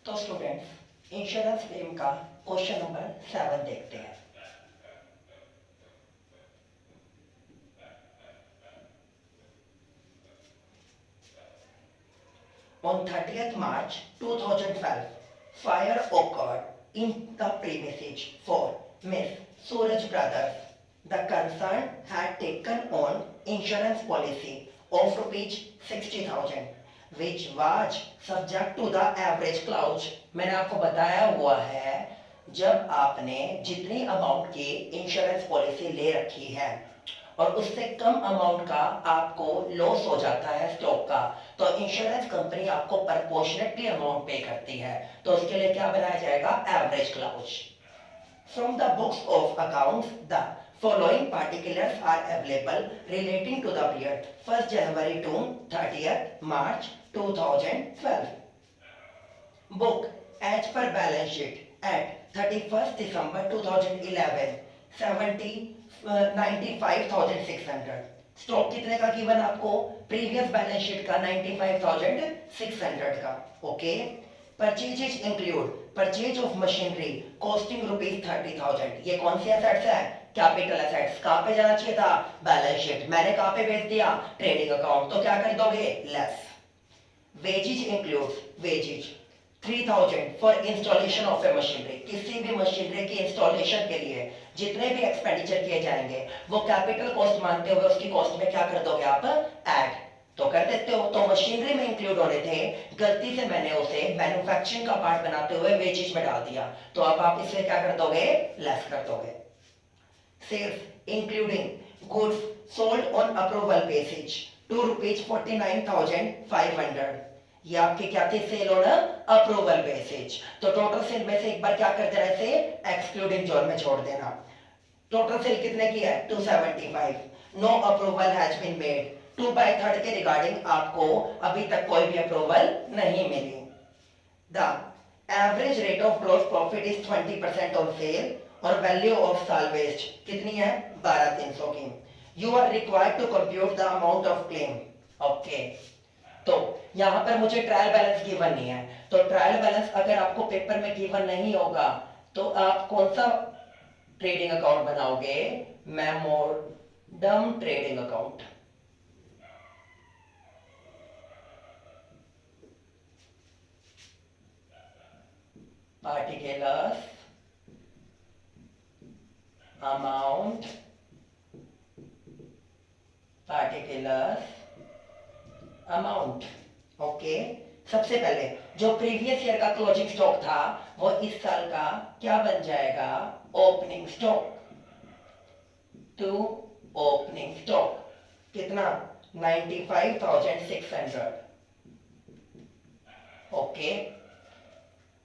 तो students insurance claim का question number 7 देखते हैं। On 30th March 2012, fire occurred in the premises for Miss Suraj Brothers. The concerned had taken on insurance policy of rupees 60,000, which was subject to the average clause. मैंने आपको बताया हुआ है जब आपने जितनी अमाउंट की इंश्योरेंस पॉलिसी ले रखी है और उससे कम अमाउंट का आपको लॉस हो जाता है स्टॉक का, तो इंश्योरेंस कंपनी आपको प्रपोर्शनेटली अमाउंट पे करती है। तो उसके लिए क्या बनाया जाएगा? Average clause. From the books of accounts the following particulars are available relating to the period 1st January to 30th March 2012. Book as per balance sheet at 31st December 2011 95,600। Stock कितने का गिवन आपको? Previous balance sheet का 95,600 का। Okay. Purchases include purchase of machinery costing rupees 30,000। ये कौन सी assets है? Capital assets. कहां पे जाना चाहिए था? Balance sheet. मैंने कहां पे भेज दिया? Trading account. तो क्या कर दोगे? Less. Wages include wages 3,000 for installation of a machinery. किसी भी मशीनरी की इंस्टॉलेशन के लिए जितने भी एक्सपेंडिचर किए जाएंगे वो कैपिटल कॉस्ट मानते हुए उसकी कॉस्ट में क्या कर दोगे आप? ऐड तो कर देते हो। तो मशीनरी में इंक्लूड होने थे, गलती से मैंने उसे मैन्युफैक्चरिंग का पार्ट बनाते हुए वेजेज में डाल दिया, तो अब आप इसे क्या कर दोगे? लेस कर दोगे। Sales including goods sold on approval basis to rupees 49,500। ये आपकी क्या थी? Sale on approval basis. तो टोटल सेल में से एक बार क्या कर देना? इसे एक्सक्लूडिंग जोन में छोड़ देना। टोटल सेल कितने की है? 275। No approval has been made. 2/3 के रिगार्डिंग आपको अभी तक कोई भी अप्रूवल नहीं मिली। The average rate of gross profit is 20% on sale और वैल्यू ऑफ साल्वेज कितनी है? 12,300 की। You are required to compute the amount of claim. Okay, तो यहां पर मुझे ट्रायल बैलेंस गिवन नहीं है, तो ट्रायल बैलेंस अगर आपको पेपर में गिवन नहीं होगा तो आप कौन सा ट्रेडिंग अकाउंट बनाओगे? Memorandum trading account. particulars amount okay. सबसे पहले जो प्रीवियस ईयर का क्लोजिंग स्टॉक था वो इस साल का क्या बन जाएगा? Opening stock. To opening stock कितना? 95,600। ओके।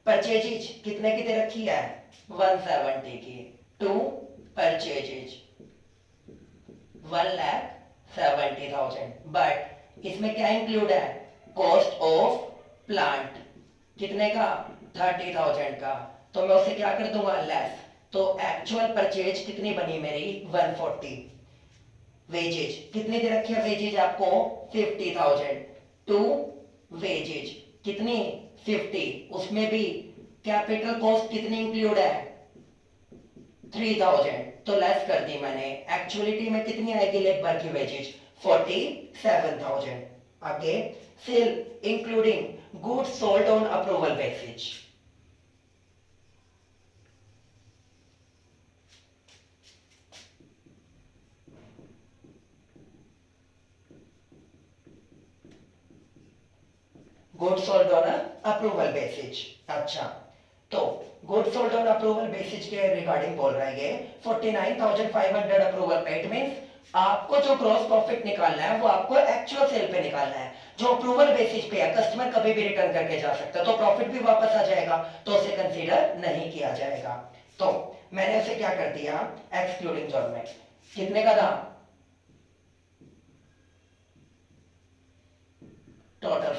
परचेजेज कितने की दे रखी है? 170 की। To purchases 1,70,000। बट इसमें क्या इंक्लूड है? कॉस्ट ऑफ प्लांट कितने का? 30,000 का। तो मैं उसे क्या कर दूंगा? लेस। तो एक्चुअल परचेज कितनी बनी मेरी? 140। वेजेज कितनी दे रखी है? वेजेज आपको 50,000। टू वेजेज कितनी? 50। उसमें भी कैपिटल कॉस्ट कितनी इंक्लूड है? 3,000। तो लेस कर दी मैंने। एक्चुअलिटी में कितनी आएगी लेबर की वेजेज? 47,000। आगे sale including goods sold on approval basis. Goods sold on approval basis. अच्छा, तो goods sold on approval basis के रिगार्डिंग बोल रहा है ये 49,500 अप्रूवल पेड मींस आपको जो ग्रॉस प्रॉफिट निकालना है वो आपको एक्चुअल सेल पे निकालना है। जो अप्रूवल बेसिस पे है कस्टमर कभी भी रिटर्न करके जा सकता है, तो प्रॉफिट भी वापस आ जाएगा, तो उसे कंसीडर नहीं किया जाएगा। तो मैंने उसे क्या कर दिया? एक्सक्लूडिंग जोन में। कितने का था? टोटल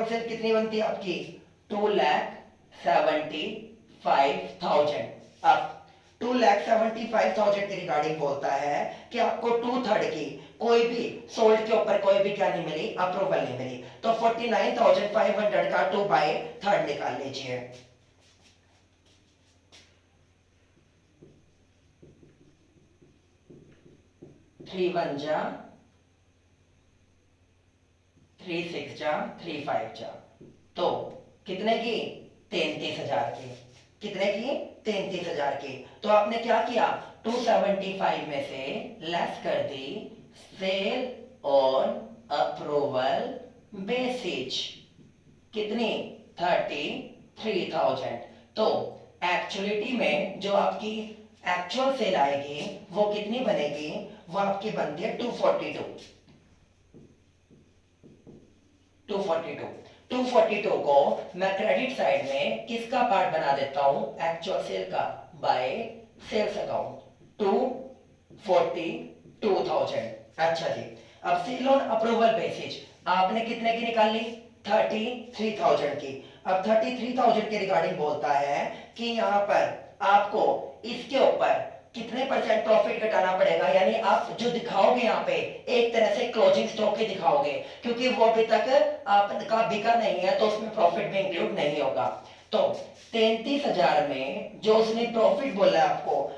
सेल कितनी बनती है आपकी? 2,75,000। अब 2,75,000 के रिगार्डिंग बोलता है कि आपको 2/3 की कोई भी सोल्ड के ऊपर कोई भी क्या नहीं मिली, अप्रूवल नहीं मिली। तो 49,500 का 2/3 निकाल लीजिए। 3 1 जा 3 6 जा 3 5 जा, तो कितने की? 33,000 की। कितने की? 33,000 की। तो आपने क्या किया, 275 में से लेस कर दी सेल ऑन अप्रूवल बेसिस, कितनी? 33,000। तो एक्चुअलिटी में जो आपकी एक्चुअल सेल आएगी वो कितनी बनेगी? वो आपकी बनती है 242। 242 को मैं क्रेडिट साइड में किसका पार्ट बना देता हूं? एक्चुअल सेल का, बाय सेल्स अकाउंट 242,000। अच्छा जी, अब सेल ऑन अप्रूवल बेसिस आपने कितने की निकाल ली? 33,000 की। अब 33,000 के रिगार्डिंग बोलता है कि यहां पर आपको इसके ऊपर कितने परसेंट प्रॉफिट घटाना पड़ेगा, यानी आप जो दिखाओगे यहाँ पे एक तरह से क्लोजिंग स्टॉक ही दिखाओगे, क्योंकि वो अभी तक आपका बिका नहीं है तो उसमें प्रॉफिट भी इंक्लूड नहीं होगा। तो 33,000 में जो उसने प्रॉफिट बोला है आपको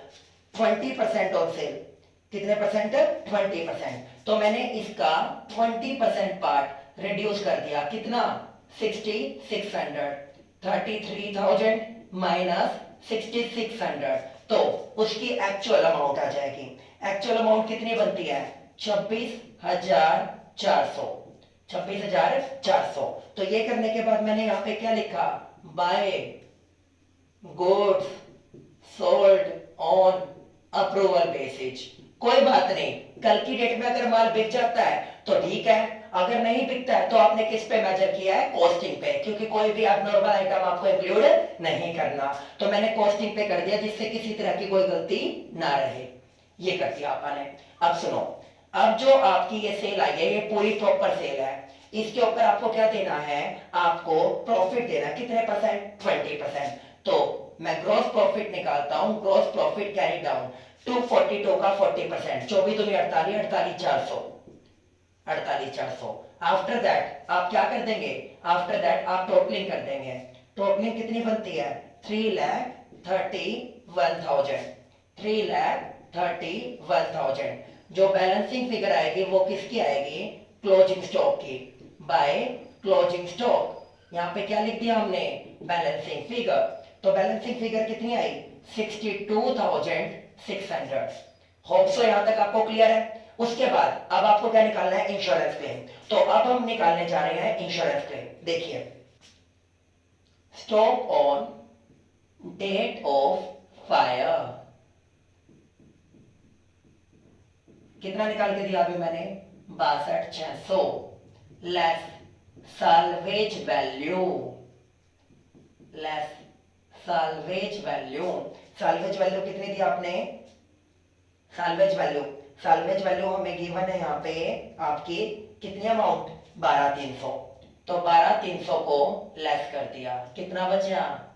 20% ऑन सेल, कितने परसेंट? 20%। तो मैंने इसका 20% पार्ट रिड्यूस कर दिया, कितना? 6600। 33,000 माइनस 6600, तो उसकी एक्चुअल अमाउंट आ जाएगी। एक्चुअल अमाउंट कितनी बनती है? 26,400। 26,400। तो ये करने के बाद मैंने यहां पे क्या लिखा? By goods sold on approval basis. कोई बात नहीं, कल की डेट में अगर माल बिक जाता है तो ठीक है, अगर नहीं बिकता है तो आपने किस पे मेजर किया है? कॉस्टिंग पे, क्योंकि कोई भी एबनॉर्मल आइटम आपको इंक्लूड नहीं करना। तो मैंने कॉस्टिंग पे कर दिया जिससे किसी तरह की कोई गलती ना रहे। ये कर दिया आपने। अब सुनो, अब जो आपकी ये सेल आई है ये पूरी प्रॉपर सेल है, इसके ऊपर आपको क्या देना है? आपको प्रॉफिट देना है। कितने परसेंट? 20%। तो मैं ग्रॉस प्रॉफिट निकालता हूं, ग्रॉस प्रॉफिट कैरी डाउन 242 का 40%, 24 दूनी 48, 48,400। 48,400। आफ्टर दैट आप क्या कर देंगे? आफ्टर दैट आप टोटलिंग कर देंगे। टोटलिंग कितनी बनती है? 3,31,000। 3,31,000। जो बैलेंसिंग फिगर आएगी वो किसकी आएगी? क्लोजिंग स्टॉक की, बाय क्लोजिंग स्टॉक। यहां पे क्या लिख दिया हमने? Balancing figure. तो बैलेंसिंग फिगर कितनी आई? 62,600। होप सो यहां तक आपको क्लियर है। उसके बाद अब आपको क्या निकालना है? Insurance claim. तो अब हम निकालने जा रहे हैं इंश्योरेंस क्लेम। देखिए, stock on date of fire कितना निकाल के दिया अभी मैंने? 62,600 less salvage value, less salvage value. Salvage value कितनी दी आपने? साल्वेज वैल्यू हमें गिवन है यहाँ पे आपकी कितनी अमाउंट? 12,300। तो 12,300 को लेस कर दिया, कितना बचा?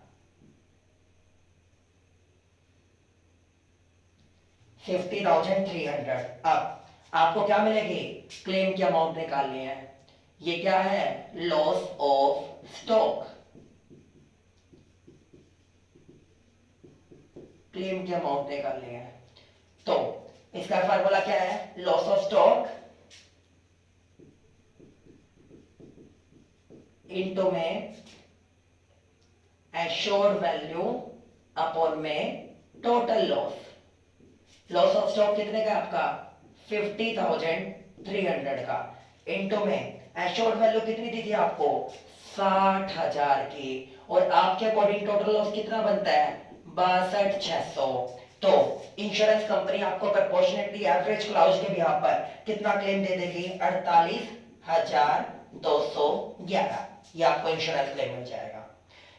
50,300। अब आपको क्या मिलेगी? क्लेम की अमाउंट निकालनी है। ये क्या है? Loss of stock. क्लेम की अमाउंट निकालनी है। तो इसका फार्मूला क्या है? लॉस ऑफ स्टॉक इनटू में एश्योर्ड वैल्यू अपॉन में total loss. Loss of stock कितने का आपका? 50,300 का, इनटू में एश्योर्ड वैल्यू कितनी दी थी आपको? 60,000 की। और आपके अकॉर्डिंग टोटल लॉस कितना बनता है? 62,600। तो इंश्योरेंस कंपनी आपको प्रोपोर्शनेटली एवरेज क्लाउज के बिहाफ पर कितना क्लेम दे देगी? 48,211। ये आपको इंश्योरेंस क्लेम मिल जाएगा।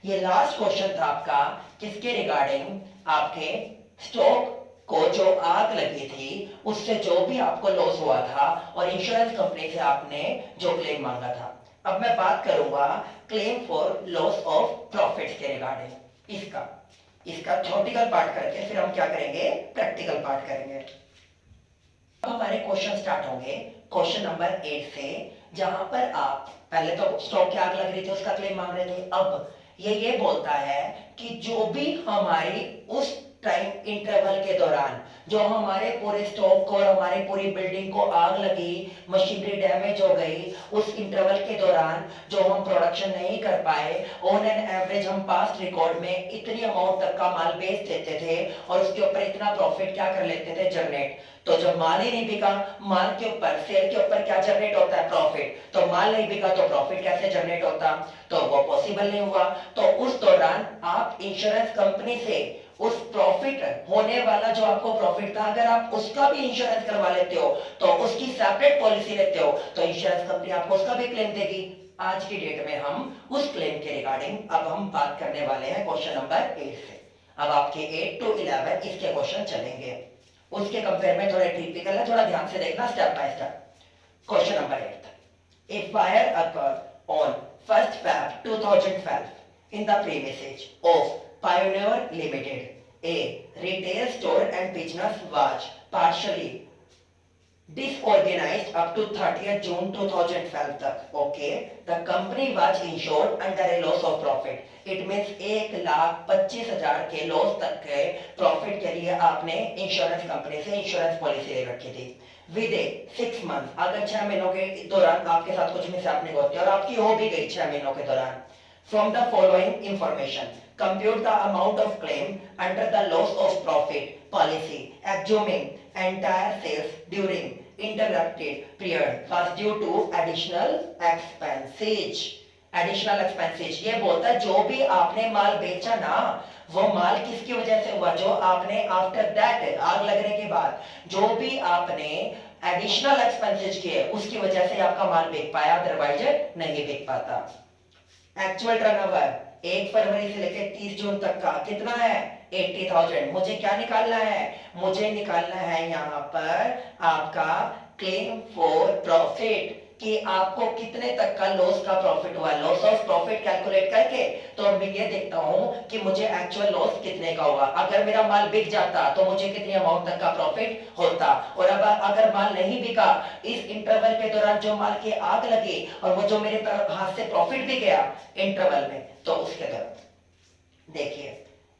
ये लास्ट क्वेश्चन था आपका, किसके रिगार्डिंग? आपके स्टॉक को जो आग लगी थी उससे जो भी आपको लॉस हुआ था और इंश्योरेंस कंपनी से आपने जो क्लेम मांगा था। अब मैं बात करूंगा claim for loss of profits के रिगार्डिंग। इसका थ्योरेटिकल पार्ट करके फिर हम क्या करेंगे? प्रैक्टिकल पार्ट करेंगे। अब हमारे क्वेश्चन स्टार्ट होंगे क्वेश्चन नंबर 8 से, जहां पर आप पहले तो स्टॉक की आग लग रही थी उसका क्लेम मांग रहे थे। अब ये बोलता है कि जो भी हमारी उस टाइम इंटरवल के दौरान जो हमारे पूरे स्टॉक को और हमारी पूरी बिल्डिंग को आग लगी, मशीनरी डैमेज हो गई, उस इंटरवल के दौरान जो हम प्रोडक्शन नहीं कर पाए, ऑन एन एवरेज हम पास्ट रिकॉर्ड में इतनी अमाउंट तक का माल बेच देते थे और उसके ऊपर इतना प्रॉफिट क्या कर लेते थे, जनरेट। तो जब माल ही नहीं बिका, माल के ऊपर सेल के ऊपर क्या जनरेट होता है, प्रॉफिट। तो माल नहीं बिका तो प्रॉफिट कैसे जनरेट होता, तो वो पॉसिबल नहीं हुआ। तो उस दौरान आप इंश्योरेंस कंपनी से उस प्रॉफिट होने वाला जो आपको प्रॉफिट था, अगर आप उसका भी इंश्योरेंस करवा लेते हो तो उसकी सेपरेट पॉलिसी लेते हो तो इंश्योरेंस कंपनी आपको उसका भी क्लेम देगी। आज की डेट में हम उस क्लेम के रिगार्डिंग अब हम बात करने वाले हैं क्वेश्चन नंबर 8 से। अब आपके 8 to 11 इसके क्वेश्चन चलेंगे, उसके कंपेयर में थोड़े टिपिकल है, थोड़ा ध्यान से देखना step by step. Question number 8, A fire occurred on 1st Feb 2012 in the premises of Pioneer Limited, a retail store and business was partially disorganized up to 30th June 2012 तक। Okay, the company was insured under a loss of profit. It means 1,25,000 के loss तक के profit के लिए आपने insurance company से insurance policy ले रखी थी। विद ए 6 मंथ, अगर 6 महीनों के दौरान आपके साथ कुछ मिसहैपनिंग होती है और आपकी हो भी गई 6 महीनों के दौरान, from the following information compute the amount of claim under the loss of profit policy assuming entire sales during interrupted period was due to additional expenses। Additional expenses ये बोलता है जो भी आपने माल बेचा ना, वो माल किसकी वजह से हुआ, जो आपने आफ्टर दैट आग लगने के बाद जो भी आपने एडिशनल एक्सपेंसेस किए उसकी वजह से आपका माल बिक पाया, अदरवाइज नहीं बिक पाता। एक्चुअल टर्नओवर 1 फरवरी से लेकर 30 जून तक का कितना है, 80,000। मुझे क्या निकालना है, मुझे निकालना है यहाँ पर आपका क्लेम फॉर प्रॉफिट, कि आपको कितने तक का लॉस का प्रॉफिट हुआ। लॉस ऑफ प्रॉफिट कैलकुलेट करके तो मैं ये देखता हूं कि मुझे एक्चुअल लॉस कितने का हुआ। अगर मेरा माल बिक जाता तो मुझे कितनी अमाउंट तक का प्रॉफिट होता, और अब अगर माल नहीं बिका इस इंटरवल के दौरान जो माल की आग लगी और वो जो मेरे हाथ से प्रॉफिट भी गया इंटरवल में, तो उसके दौरान देखिए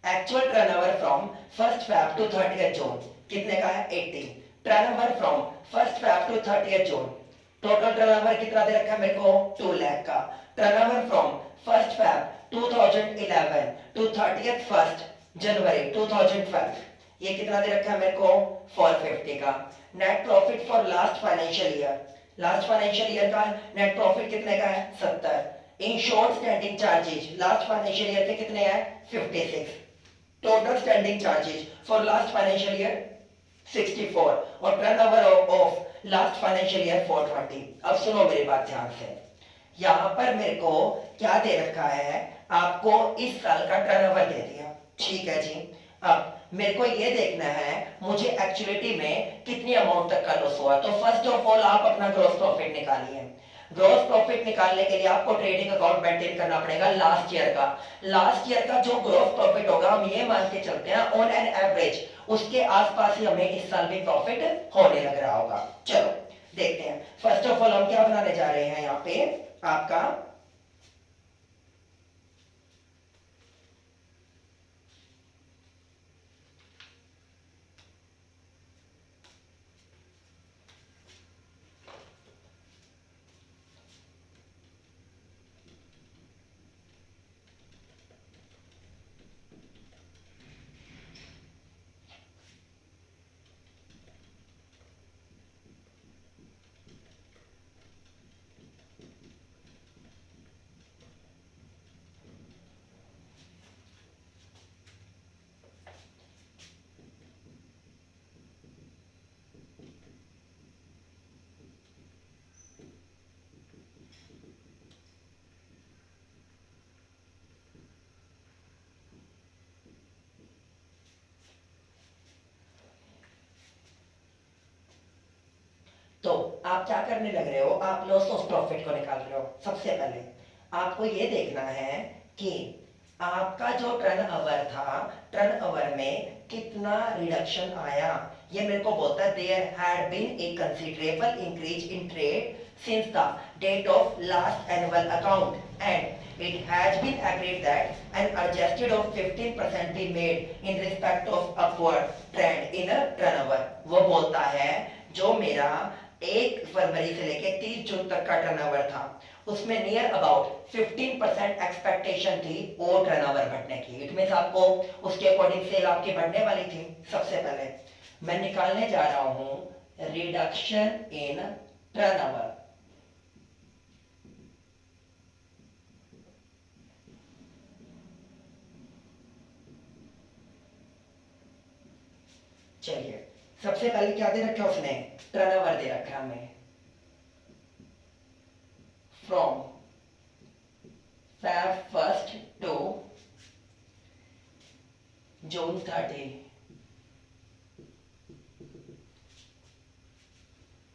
actual turnover from 1st Feb to 30th जून कितने का है, 80। Turnover from 1st Feb to 30th June total turnover कितना दे रखा है मेरे को, 2 लाख का। Turnover from 1st Feb 2011 to 31st जनवरी 2012 ये कितना दे रखा है मेरे को, 450 का। Net profit for last financial year, last financial year का नेट प्रॉफिट कितने का है, 70। Insured standing charges last financial year के कितने हैं, 56। Total standing charges for last financial year 64 और turnover of last financial year 420। अब सुनो मेरी बात ध्यान से, यहां पर मेरे को क्या दे रखा है, आपको इस साल का टर्नओवर दे दिया, ठीक है जी। अब मेरे को ये देखना है मुझे एक्चुअलिटी में कितनी अमाउंट तक का लॉस हुआ। तो फर्स्ट ऑफ ऑल आप अपना ग्रॉस प्रॉफिट निकालिए। ग्रॉस प्रॉफिट निकालने के लिए आपको ट्रेडिंग अकाउंट मेंटेन करना पड़ेगा लास्ट ईयर का। लास्ट ईयर का जो ग्रॉस प्रॉफिट होगा हम ये मान के चलते हैं ऑन एन एवरेज उसके आसपास ही हमें इस साल भी प्रॉफिट होने लग रहा होगा। चलो देखते हैं। फर्स्ट ऑफ ऑल हम क्या बनाने जा रहे हैं यहाँ पे आपका तो आप क्या करने लग रहे हो, आप लॉस ऑफ प्रॉफिट को निकाल रहे हो। सबसे पहले आपको ये देखना है कि आपका जो टर्नओवर था, टर्नओवर में कितना रिडक्शन आया, ये मेरे को बोलता है there had been a considerable increase in trade since the date of last annual account and it has been agreed that an adjusted of 15% be made in respect of upward trend in turnover. वो बोलता है जो मेरा 1 फरवरी से लेके 30 जून तक का turnover था उसमें नियर अबाउट 15% एक्सपेक्टेशन थी वो टर्नओवर बढ़ने की। इट मींस आपको उसके अकॉर्डिंग सेल आपकी बढ़ने वाली थी। सबसे पहले मैं निकालने जा रहा हूं रिडक्शन इन टर्नओवर। चलिए सबसे पहले क्या दे रखा उसने, टर्नओवर दे रखा हमें from Feb 1st to June 30।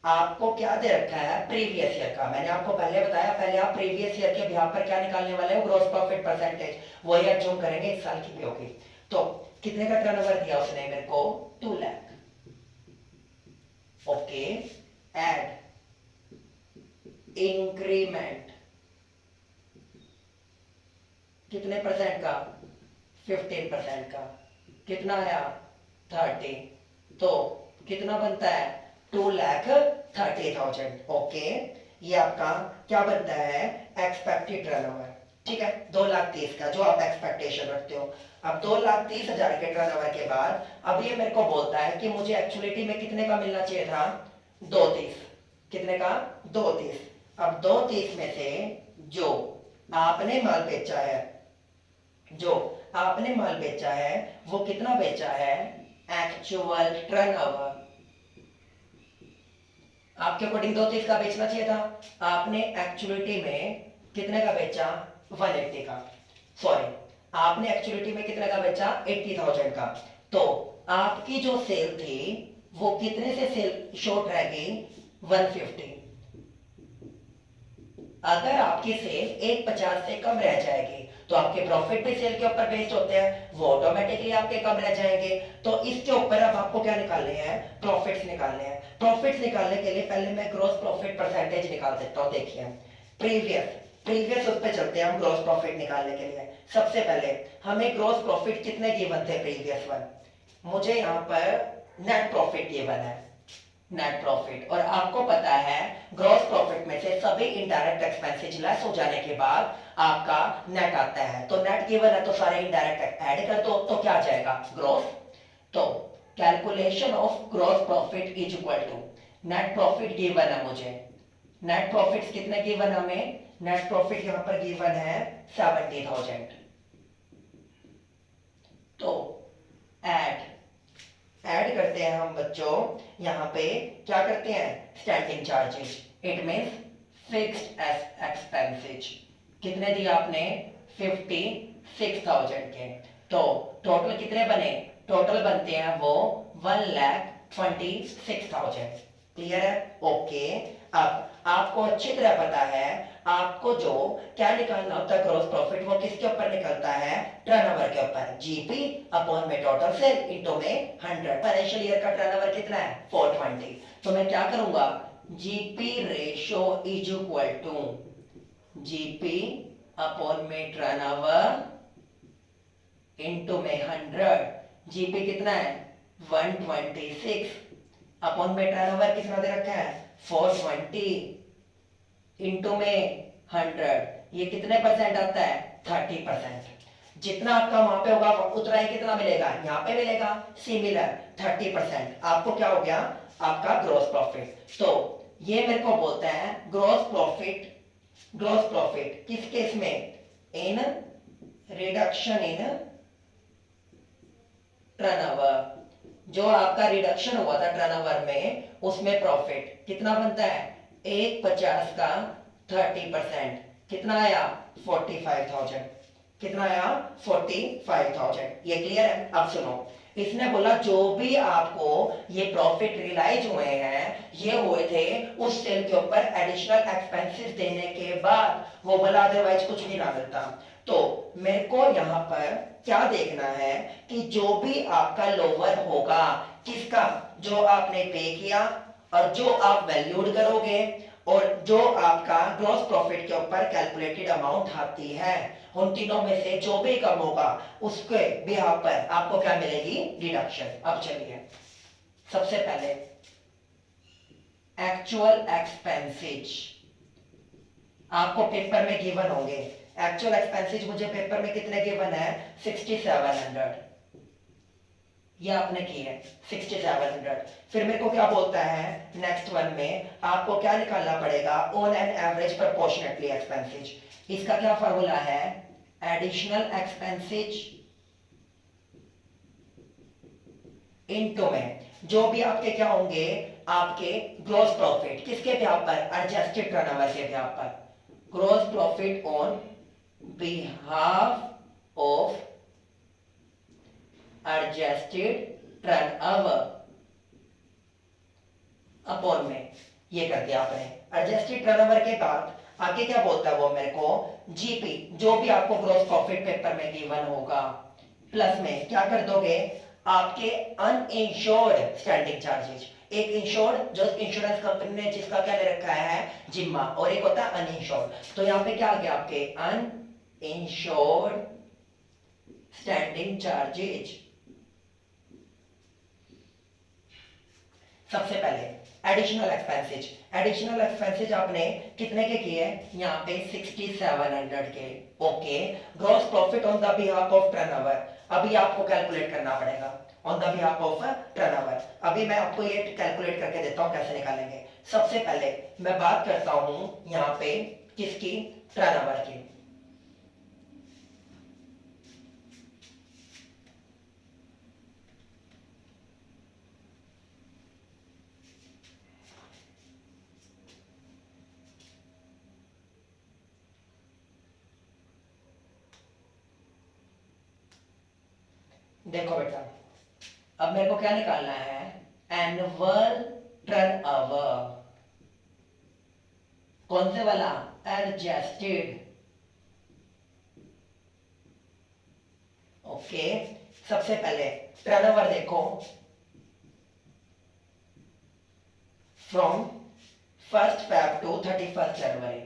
आपको क्या दे रखा है, प्रीवियस ईयर का। मैंने आपको पहले बताया, पहले आप प्रीवियस ईयर के बिहाफ पर क्या निकालने वाले हो, ग्रॉस प्रॉफिट परसेंटेज, वही एज्यूम करेंगे इस साल की भी होगी। तो कितने का टर्नओवर दिया उसने मेरे को, 2 लाख। ओके, एड इंक्रीमेंट कितने परसेंट का, 15% का। कितना आया, 30। तो कितना बनता है, 2,30,000। ओके, ये आपका क्या बनता है, एक्सपेक्टेड टर्नओवर। ठीक है, 2,30,000 का जो आप एक्सपेक्टेशन रखते हो। अब 2,30,000 के टर्नओवर के बाद अब ये मेरे को बोलता है कि मुझे एक्चुअलिटी में कितने का मिलना चाहिए था, 2,30। कितने का, 2,30। अब 2,30 में से जो आपने माल बेचा है, जो आपने माल बेचा है वो कितना बेचा है, एक्चुअल टर्नओवर। आपके अकॉर्डिंग 2,30 का बेचना चाहिए था, आपने एक्चुअलिटी में कितने का बेचा, 180 का। सॉरी, आपने एक्चुअलिटी में कितने का बेचा, 80,000 का। तो आपकी जो सेल थी वो कितने से सेल शॉर्ट रह गई, 150। अगर आपकी सेल 150 से कम रह जाएगी तो आपके प्रॉफिट भी सेल के ऊपर बेस्ड होते हैं, वो ऑटोमेटिकली आपके कम रह जाएंगे। तो इसके ऊपर अब आपको क्या निकालने हैं, प्रॉफिट्स निकालने हैं। प्रॉफिट्स निकालने के लिए पहले मैं ग्रॉस प्रॉफिट परसेंटेज निकाल सकता हूं। देखिए प्रीवियस उस पे चलते हैं हम ग्रॉस प्रॉफिट निकालने के लिए। सबसे पहले हमें ग्रॉस प्रॉफिट कितने गिवन थे प्रीवियस वन, मुझे यहाँ पर नेट प्रॉफिट गिवन है, नेट प्रॉफिट। और आपको पता है ग्रॉस प्रॉफिट में से सभी इनडायरेक्ट एक्सपेंसेस लेस हो जाने के बाद आपका नेट आता है। तो नेट गिवन है तो सारे इनडायरेक्ट ऐड कर दो, तो क्या आ जाएगा, ग्रॉस। तो calculation of gross profit is equal to, net profit given है मुझे, नेट प्रॉफिट्स कितने गिवन हमें, नेट प्रॉफिट यहां पर गिवन है 70,000। तो ऐड करते हैं हम बच्चों, यहाँ पे क्या करते हैं, standing charges, it means fixed expenses. कितने दिए आपने, 56,000 के। तो टोटल कितने बने, टोटल बनते हैं वो 1,26,000। क्लियर है, ओके। अब आपको अच्छी तरह पता है आपको जो क्या निकालना होता है ग्रॉस प्रॉफिट, वो किसके ऊपर निकलता है, टर्नओवर के ऊपर। जीपी अपॉन में टोटल सेल इनटू में 100। फाइनेंशियल ईयर का टर्नओवर कितना है, 420। तो मैं क्या करूंगा, GP ratio is equal to GP upon में टर्नओवर इनटू में 100। जीपी कितना है, 126 अपॉन में टर्नओवर कितना दे रखा है, 420 इनटू में 100। ये कितने परसेंट आता है, 30%। जितना आपका वहां पे होगा उतना ही कितना मिलेगा, यहाँ पे मिलेगा, सिमिलर 30%। आपको क्या हो गया, आपका ग्रॉस प्रॉफिट। तो ये मेरे को बोलते हैं ग्रॉस प्रॉफिट, ग्रॉस प्रॉफिट किस केस में, इन रिडक्शन इन टर्नओवर। जो आपका रिडक्शन हुआ था टर्नओवर में, उसमें प्रॉफिट कितना बनता है, 150 का 30%, कितना आया, 45,000। कितना आया, 45,000। ये क्लियर है। अब सुनो, इसने बोला जो भी आपको ये प्रॉफिट रियलाइज हुए हैं ये हुए थे उस सेल के ऊपर एडिशनल एक्सपेंसेस देने के बाद, वो बोला अदरवाइज कुछ भी ना मिलता। तो मेरे को यहाँ पर क्या देखना है कि जो भी आपका लोअर होगा, किसका, जो आपने पे किया और जो आप वैल्यूड करोगे और जो आपका ग्रॉस प्रॉफिट के ऊपर कैलकुलेटेड अमाउंट आती है, उन तीनों में से जो भी कम होगा उसके बिहाफ पर आपको क्या मिलेगी, डिडक्शन। अब चलिए सबसे पहले एक्चुअल एक्सपेंसेज आपको पेपर में गिवन होंगे। एक्चुअल एक्सपेंसेज मुझे पेपर में कितने गिवन है, 6700, ये आपने की है 6700। फिर मेरे को क्या बोलता है नेक्स्ट वन में, आपको क्या निकालना पड़ेगा, on an average proportionately expenses. इसका क्या फॉर्मूला है, एडिशनल एक्सपेंसेज इनटू में जो भी आपके क्या होंगे, आपके ग्रॉस प्रॉफिट, किसके बिहाफ पर, एडजस्टेड टर्नओवर के बिहाफ पर, gross profit on behalf of adjusted turnover upon में, ये कर दिया आपने। एडजस्टेड टर्नओवर के बाद आगे क्या बोलता है वो मेरे को, जीपी जो भी आपको ग्रॉस प्रॉफिट पेपर में गिवन होगा, प्लस में क्या कर दोगे, आपके अनइंश्योर्ड स्टैंडिंग चार्जेस। एक इंश्योर्ड जो इंश्योरेंस कंपनी ने जिसका क्या ले रखा है, जिम्मा, और एक होता है अनइंश्योर्ड। तो यहां पे क्या आ गया आपके अनइंश्योर्ड स्टैंडिंग चार्जेज। सबसे पहले एडिशनल एक्सपेंसेज, एडिशनल एक्सपेंसेज आपने कितने के किए, यहाँ पे 6700 के। Okay, gross profit on the behalf of turnover, अभी आपको कैलकुलेट करना पड़ेगा on the behalf of turnover. अभी मैं आपको ये कैलकुलेट करके देता हूं कैसे निकालेंगे। सबसे पहले मैं बात करता हूं यहाँ पे किसकी, टर्नओवर की। देखो बेटा, अब मेरे को क्या निकालना है, एनुअल टर्नओवर, कौन से वाला, एडजस्टेड। ओके, सबसे पहले टर्नओवर देखो फ्रॉम 1 Feb टू 31 जनवरी।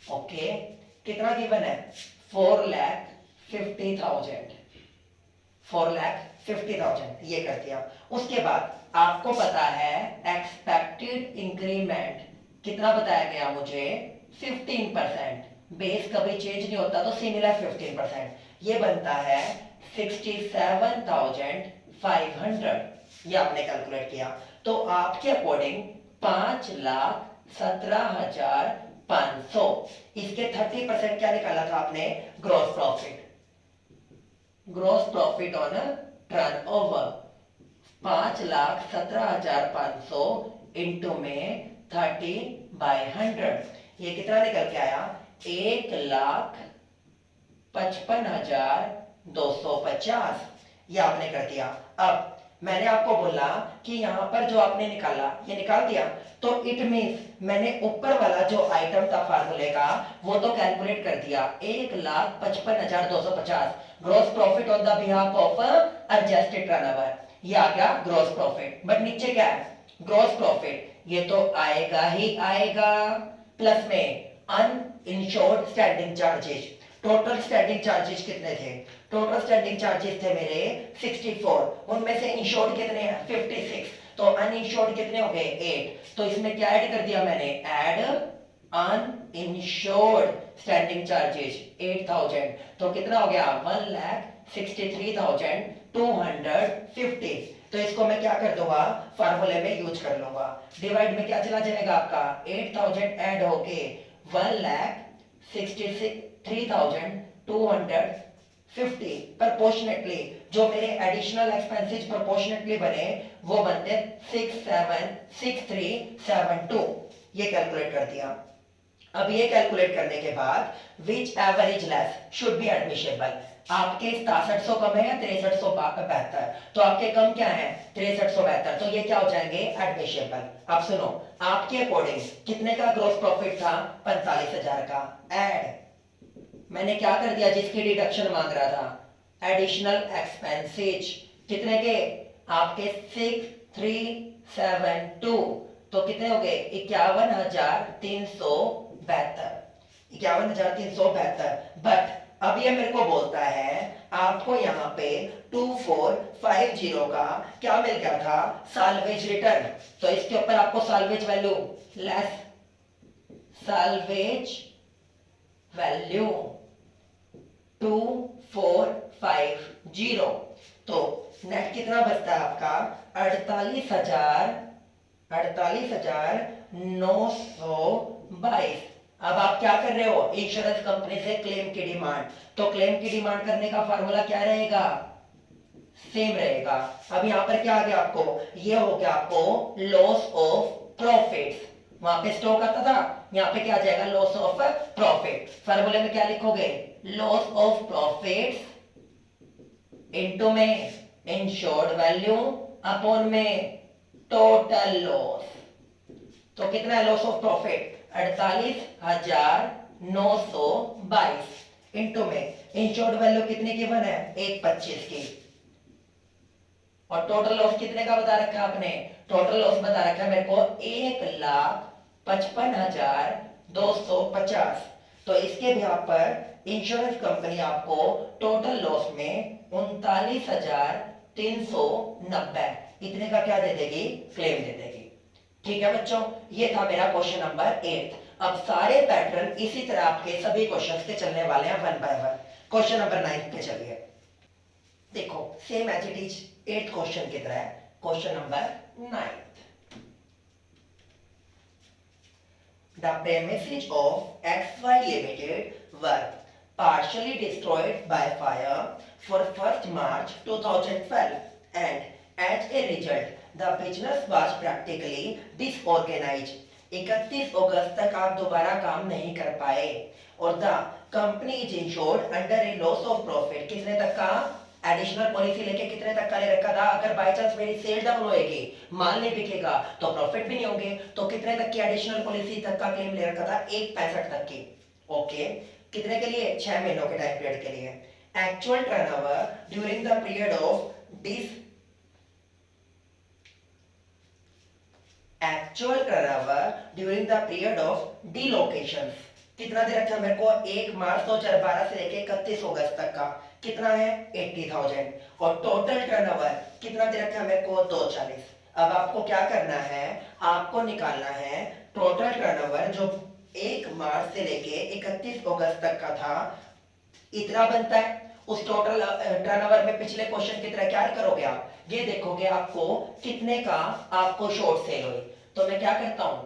ओके, कितना गिवन है, 4,50,000, 4,50,000, ये कर दिया। उसके बाद आपको पता है एक्सपेक्टेड इंक्रीमेंट कितना बताया गया मुझे, 15%। बेस कभी चेंज नहीं होता तो सिमिलर 15%, ये बनता है 67,500। ये आपने कैलकुलेट किया। तो आपके अकॉर्डिंग 5,17,500, इसके 30% क्या निकाला था आपने, gross profit, gross profit on turnover. 5,17,500 into में 30/100, ये कितना निकल के आया, 1,55,250। ये आपने कर दिया। अब मैंने आपको बोला कि यहां पर जो आपने निकाला ये निकाल दिया, तो इट मींस मैंने ऊपर वाला जो आइटम था फार्मूले का वो तो कैलकुलेट कर दिया, 1,55,250 gross profit on the behalf of adjusted turnover, ये आ गया ग्रॉस प्रॉफिट। बट नीचे क्या है, ग्रॉस प्रॉफिट, ये तो आएगा ही आएगा, प्लस में uninsured standing charges. Total standing charges कितने थे, टोटल स्टैंडिंग चार्जेस थे मेरे 64, उनमें से इंश्योर्ड कितने हैं, 56, तो अनइंश्योर्ड कितने हो गए, 8। तो इसमें क्या ऐड कर दिया मैंने, ऐड अनइंश्योर्ड स्टैंडिंग चार्जेस 8000, तो कितना हो गया, 1,63,250। तो इसको मैं क्या कर दूंगा, फार्मूले में यूज कर लूंगा। डिवाइड में क्या चला जाएगा आपका, 8000 ऐड होके 1,63,250 प्रोपोर्शनेटली। जो मेरे एडिशनल एक्सपेंसेस प्रोपोर्शनेटली बने वो बनते 676372, ये कैलकुलेट कर दिया। अब ये कैलकुलेट करने के बाद which ever is less should be admissible, आपके 6700 कम है या 6372? तो आपके कम क्या है? 6372। तो ये क्या हो जाएंगे? एडमिशेबल। अब सुनो, आपके अकॉर्डिंग कितने का ग्रॉस प्रॉफिट था? 45,000 का। एड, मैंने क्या कर दिया? जिसकी डिडक्शन मांग रहा था, एडिशनल एक्सपेंसेज कितने के? आपके 6372। तो कितने हो गए? 51,372। 51,372। बट अब ये मेरे को बोलता है आपको यहाँ पे 2450 का क्या मिल गया था? Salvage return. तो इसके ऊपर आपको salvage value less salvage value 2450। तो नेट कितना बचता है आपका? 48,922। अब आप क्या कर रहे हो? इंश्योरेंस कंपनी से क्लेम की डिमांड। तो क्लेम की डिमांड करने का फार्मूला क्या रहेगा? सेम रहेगा। अब यहां पर क्या आ गया आपको? ये हो गया आपको लॉस ऑफ प्रॉफिट्स। वहां पे स्टॉक आता था, यहां पे क्या आ जाएगा? Loss of profit. फार्मूले में क्या लिखोगे? लॉस ऑफ प्रॉफिट्स इनटू में इंश्योर्ड वैल्यू अपॉन में टोटल लॉस। तो कितना है लॉस ऑफ प्रॉफिट? 48,922 इनटू में इंश्योर्ड वैल्यू कितने की गिवन है? 125 की। और टोटल लॉस कितने का बता रखा है आपने? टोटल लॉस बता रखा है मेरे को 1,55,250। तो इसके भी पर इंश्योरेंस कंपनी आपको टोटल लॉस में 39,390 इतने का क्या दे देगी? क्लेम दे देगी। ठीक है बच्चों, ये था मेरा क्वेश्चन नंबर 8। अब सारे पैटर्न इसी तरह आपके सभी क्वेश्चंस के चलने वाले हैं one by one. Question number 9 पे चलिए। देखो same as it is 8th question की तरह। Question number 9, the premises of XY Limited were partially destroyed by fire for 1st March 2012 and as a result the business was practically disorganized। 31 अगस्त तक आप दोबारा काम नहीं कर पाए और the company is insured under A loss of profit. कितने तक का? एडिशनल पॉलिसी लेके कितने तक का ले रखा था? अगर बाय चांस मेरी सेल डाउन होएगी, माल नहीं बिकेगा तो प्रॉफिट भी नहीं होंगे। तो कितने तक की एडिशनल पॉलिसी तक का क्लेम ले रखा था? 165 तक की। ओके, कितने के लिए? 6 महीनों के टाइम पीरियड के लिए। Actual turnover during the period of this actual turnover during the period of dislocation कितना दे रखा है मेरे को? 1 मार्च 2012 से लेके 31 अगस्त तक का कितना है? 80,000। और टोटल टर्नओवर कितना दे रखा है मेरे को? 240। अब आपको क्या करना है? आपको निकालना है टोटल टर्नओवर जो 1 मार्च से लेके 31 अगस्त तक का था, इतना बनता है। उस टोटल टर्नओवर में पिछले क्वेश्चन की तरह क्या करोगे आप? ये देखोगे आपको कितने का आपको शॉर्ट सेल हुई। तो मैं क्या करता हूं,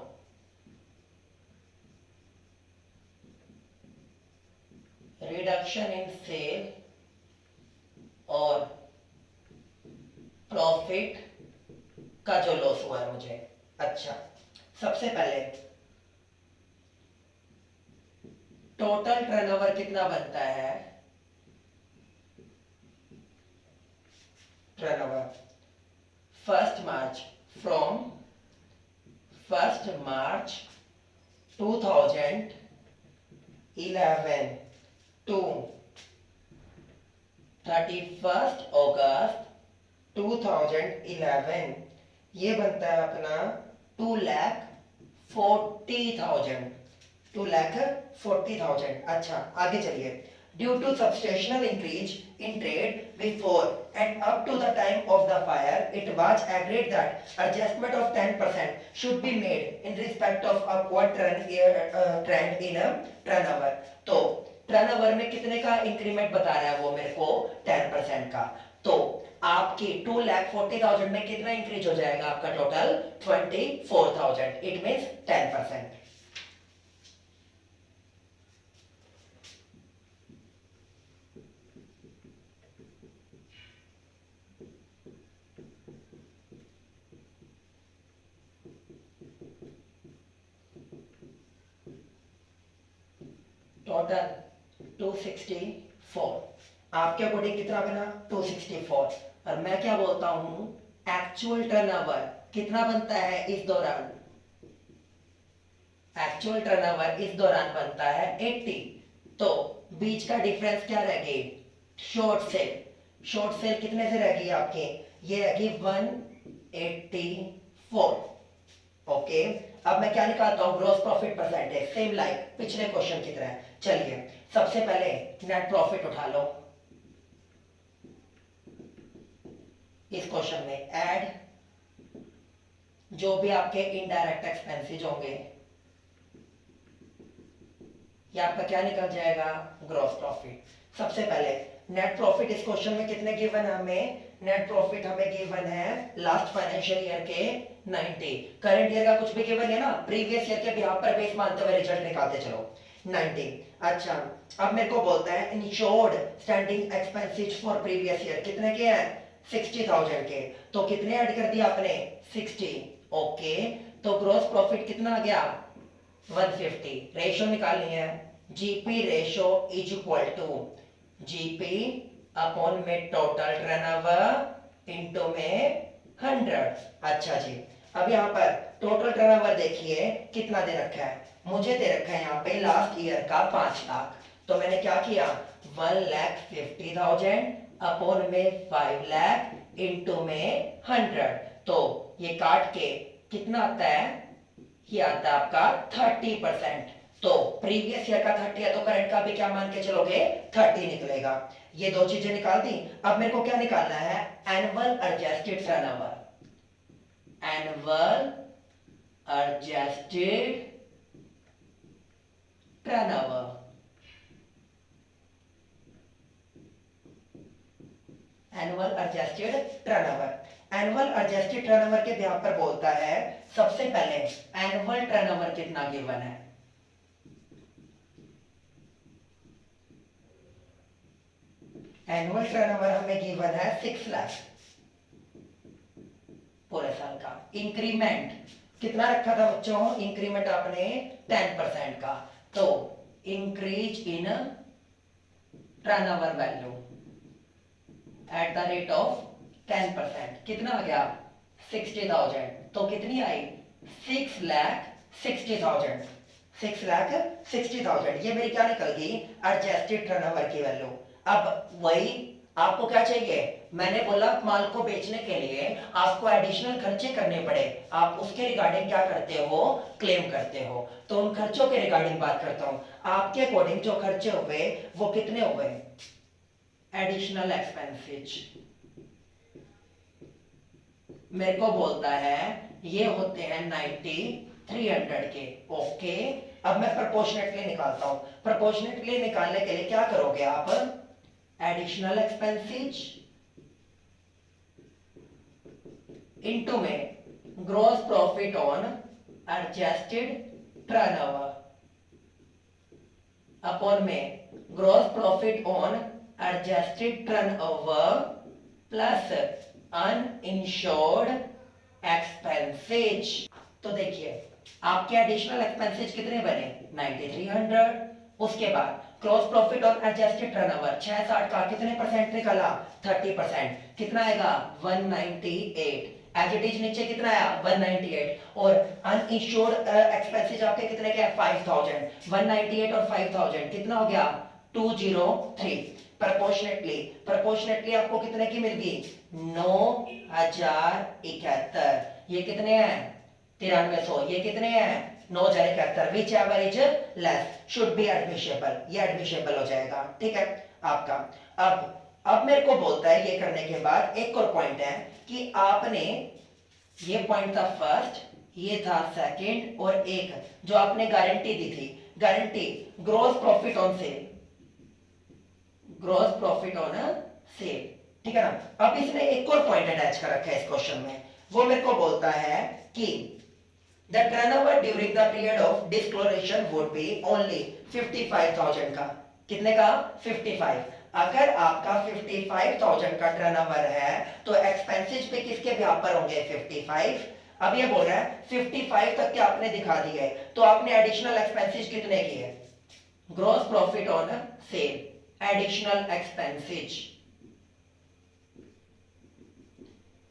रिडक्शन इन सेल और प्रॉफिट का जो लॉस हुआ है मुझे। अच्छा, सबसे पहले टोटल टर्नओवर कितना बनता है? Turnover 1st March from 1st March 2011 to 31st August 2011 ये बनता है अपना 2,40,000। 2,40,000। अच्छा आगे चलिए। Due to substantial increase in trade before and up to the time of the fire, it was agreed that adjustment of 10% should be made in respect of upward trend in turnover। तो turnover में कितने का increment बता रहा है वो मेरे को? 10% का। तो आपकी 2,40,000 में कितना इंक्रीज हो जाएगा आपका? टोटल 24,000। It means 10%। टोटल 264। आपके अकॉर्डिंग कितना बना 264, और मैं क्या बोलता हूं एक्चुअल टर्नओवर कितना बनता है इस दौरान, एक्चुअल टर्नओवर इस दौरान बनता है 80। तो बीच का डिफरेंस क्या रह गई शॉर्ट सेल, शॉर्ट सेल कितने से रह गई आपके, ये रह गई 184। ओके, अब मैं क्या निकालता हूं gross profit percentage, same like पिछले क्वेश्चन की तरह। चलिए सबसे पहले नेट प्रॉफिट उठा लो, इस क्वेश्चन में ऐड जो भी आपके इनडायरेक्ट एक्सपेंसेस होंगे, ये आपका क्या निकल जाएगा ग्रॉस प्रॉफिट। सबसे पहले नेट प्रॉफिट इस क्वेश्चन में कितने गिवन है हमें, नेट प्रॉफिट हमें गिवन है लास्ट फाइनेंशियल ईयर के 90, करंट ईयर का कुछ भी गिवन है ना, प्रीवियस ईयर के बिहाफ पर बेस मानते हुए रिजल्ट निकालते चलो 90। अच्छा अब मेरे को बोलता है insured standing expenses for previous year कितने के हैं 60,000 के, तो कितने ऐड कर दिया आपने 60। ओके, तो ग्रॉस प्रॉफिट कितना आ गया 150। रेशो निकालनी है, GP ratio is equal to GP upon में टोटल टर्नओवर इनटू में 100। अच्छा जी, अब यहाँ पर टोटल टर्नओवर देखिए कितना दे रखा है, मुझे दे रखा है यहाँ पे लास्ट ईयर का 5 लाख, तो मैंने क्या किया 1,50,000 अपॉन में 5 लाख इनटू में 100, तो ये काट के कितना आता है, ये आता है आपका 30%। तो प्रीवियस ईयर का 30 है तो करंट का भी क्या मान के चलोगे 30 निकलेगा। ये दो चीजें निकाल दी। अब मेरे को क्या निकालना है annual adjusted turnover, annual adjusted turnover, annual adjusted turnover. Annual adjusted turnover के बिहाफ पर बोलता है सबसे पहले एनुअल टर्नओवर कितना गिवन है, एनुअल टर्नओवर हमें गिवन है 6 लाख पूरे साल का। इंक्रीमेंट कितना रखा था बच्चों, इंक्रीमेंट आपने 10% का, तो increase in turnover value at the rate of 10% कितना आ गया 60,000, तो कितनी आई 6,60,000, 6,60,000। ये मेरी क्या निकल गई एडजस्टेड टर्नओवर की वैल्यू। अब वही आपको क्या चाहिए, मैंने बोला माल को बेचने के लिए आपको एडिशनल खर्चे करने पड़े, आप उसके रिगार्डिंग क्या करते हो क्लेम करते हो, तो उन खर्चों के रिगार्डिंग बात करता हूं। आपके अकॉर्डिंग जो खर्चे हुए वो कितने हुए एडिशनल एक्सपेंसेस, मेरे को बोलता है ये होते हैं 90,300 के। ओके, अब मैं प्रोपोर्शनेटली निकालता हूं। प्रोपोर्शनेटली निकालने के लिए क्या करोगे आप, एडिशनल एक्सपेंसेस इनटू में gross profit on adjusted turnover upon में gross profit on adjusted turnover plus uninsured expenses. तो देखिए आपके एडिशनल एक्सपेंसेस कितने बने 9300, उसके बाद क्रॉस प्रॉफिट और एडजस्टेड टर्नओवर 660 का कितने परसेंट निकला 30%, कितना आएगा 198, एज इट इज नीचे कितना आया 198, और अनइंश्योर्ड एक्सपेंसेस आपके कितने के 5000, 198 और 5000 कितना हो गया 203। प्रोपोर्शनेटली आपको कितने की मिल गई 9,071, ये कितने हैं 9300, ये कितने हैं 9,071, which ever is less should be admissible, ये एडमिशेबल हो जाएगा। ठीक है आपका। अब मेरे को बोलता है ये करने के बाद एक और पॉइंट है कि आपने ये पॉइंट था फर्स्ट, ये था सेकंड, और एक जो आपने गारंटी दी थी, guarantee gross profit on sale, gross profit on sale, ठीक है ना। अब इसने एक और पॉइंट अटैच कर रखा है इस क्वेश्चन में, वो मेरे को बोलता है कि the turnover during the period of dislocation would be only 55,000 का, कितने का 55। अगर आपका 55,000 का टर्नओवर है तो एक्सपेंसेस पे किसके बिहाफ पर होंगे 55। अब ये बोल रहा है 55 तक के आपने दिखा दिए, तो आपने एडिशनल एक्सपेंसेस कितने किए gross profit on sale additional expenses,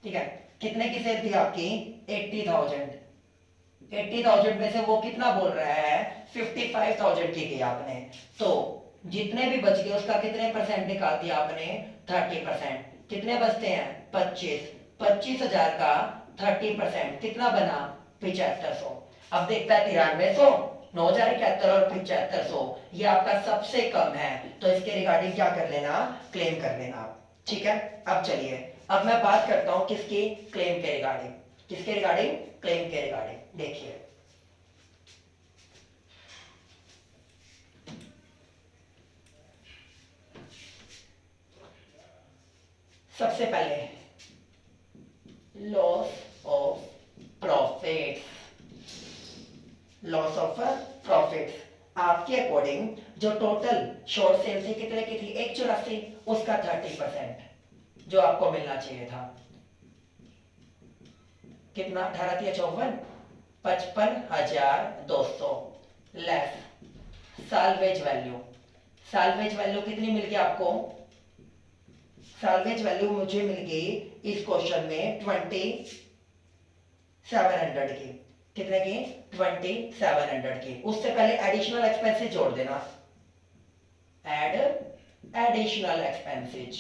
ठीक है। कितने की सेल थी आपकी? 80,000। 80,000 में से वो कितना बोल रहा है? 55,000 की की आपने, तो जितने भी बच गए उसका कितने परसेंट निकाल दिया आपने? 30%। कितने बचते हैं? 25। 25,000 का 30% कितना बना? 7500। अब देखता है 9300, 9,071 और 7500, ये आपका सबसे कम है, तो इसके रिगार्डिंग क्या कर लेना? क्लेम कर लेना, ठीक है। अब चलिए, अब मैं बात करता हूं किसकी? क्लेम के रिगार्डिंग। किसके रिगार्डिंग? क्लेम के रिगार्डिंग। देखिए, सबसे पहले loss of profit. Loss of profit आपके अकॉर्डिंग जो टोटल शॉर्ट सेल थी कितने की थी? 184, उसका 30% जो आपको मिलना चाहिए था। कितना? 18 या 54? 55,200 less salvage value. Salvage value कितनी मिल गई आपको? साल्वेज वैल्यू मुझे मिल गई इस क्वेश्चन में 2700 की। कितने की? 2700 की। उससे पहले एडिशनल एक्सपेंसेस जोड़ देना, एड एडिशनल एक्सपेंसेस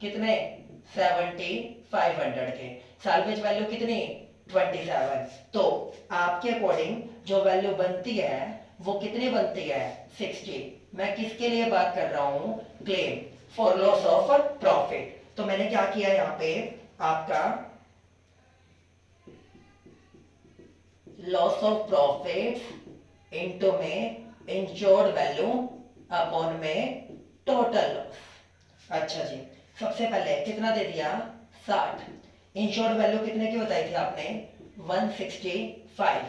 कितने? 7500 के। साल्वेज वैल्यू कितनी? 27। तो आपके अकॉर्डिंग जो वैल्यू बनती है वो कितनी बनती है? 60। मैं किसके लिए बात कर रहा हूं? Claim for loss of profit. तो मैंने क्या किया यहां पे? आपका लॉस ऑफ प्रॉफिट इनटू में इंश्योर्ड वैल्यू अपॉन में टोटल लॉस। अच्छा जी, सबसे पहले कितना दे दिया? 60। इंश्योर्ड वैल्यू कितने की बताई थी आपने? 165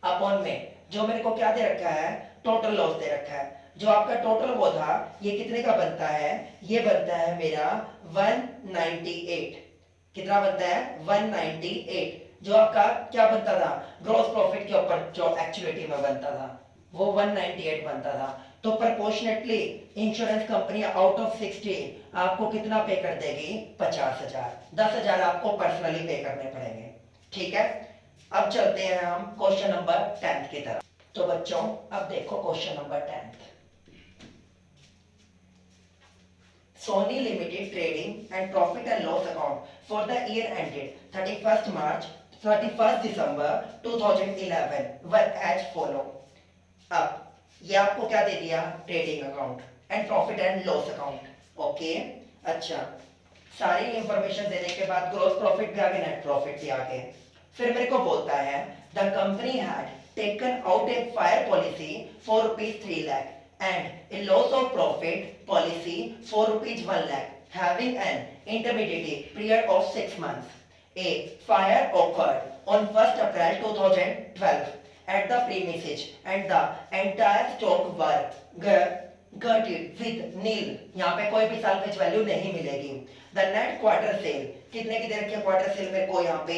अपॉन में जो मेरे को क्या दे रखा है? टोटल लॉस दे रखा है। जो आपका टोटल वो था ये कितने का बनता है? ये बनता है मेरा 198। कितना बनता है? 198। जो आपका क्या बनता था? ग्रॉस प्रॉफिट के ऊपर जो एक्चुअलिटी में बनता था वो 198 बनता था। तो proportionately insurance company out of 60 आपको कितना पे कर देगी? 50,000। 10,000 आपको पर्सनली पे करने पड़ेंगे, ठीक है। अब चलते हैं हम क्वेश्चन नंबर 10 की तरफ। तो बच्चों अब देखो question number 10। Sony Limited trading and profit and loss account for the year ended 31st December 2011 were as follow. अब ये आपको क्या दे दिया? Trading account and profit and loss account. Okay, अच्छा, सारी इंफॉर्मेशन देने के बाद ग्रॉस प्रॉफिट भी आगे, नेट प्रॉफिट भी आगे। फिर मेरे को बोलता है the company had taken out A fire policy for ₹3 lakh and a loss of profit policy for ₹1 lakh having an intermediate period of 6 months. A fire occurred on 1st April 2012 at the premises and the entire stock were gutted with nil. यहाँ पे कोई भी salvage value नहीं मिलेगी। The net quarter sale कितने की दे रखी है? क्वार्टर सेल मेरे को यहाँ पे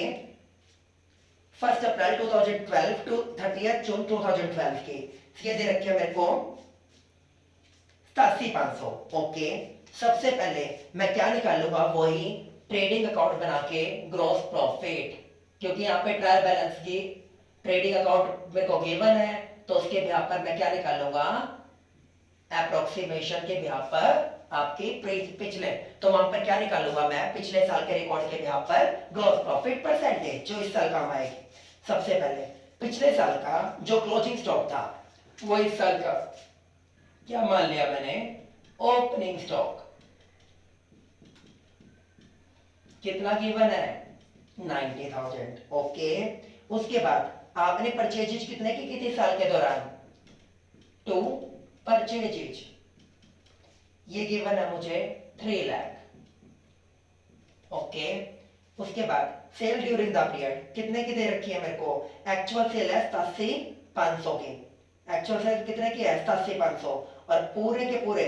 1st April 2012 to 30th June 2012 की ये दे रखी है मेरे को 87,500। ओके, सबसे पहले मैं क्या निकालूंगा? वही ट्रेडिंग अकाउंट बना के ग्रॉस प्रॉफिट, क्योंकि यहाँ पे ट्रायल बैलेंस की ट्रेडिंग अकाउंट मेरे को गिवन है, तो उसके बिहाफ पर मैं क्या निकालूंगा? अप्रोक्सीमेशन के बिहाफ पर आपकी पिछले, तो वहां पर क्या निकालूंगा मैं? पिछले साल के रिकॉर्ड के बिहाफ पर ग्रॉस प्रॉफिट परसेंटेज जो इस साल काम आएगी। सबसे पहले पिछले साल का जो क्लोजिंग स्टॉक था वो इस साल का क्या मान लिया मैंने? Opening stock. कितना गिवन है? 90,000। ओके, उसके बाद आपने परचेजेज कितने की थी साल के दौरान? 2 परचेजेज, ये गिवन है मुझे 3 लाख। ओके, उसके बाद सेल ड्यूरिंग द पीरियड कितने की दे रखी है मेरे को? एक्चुअल सेल है 87,500 की। एक्चुअल सेल कितने की है? 87,500। और पूरे के पूरे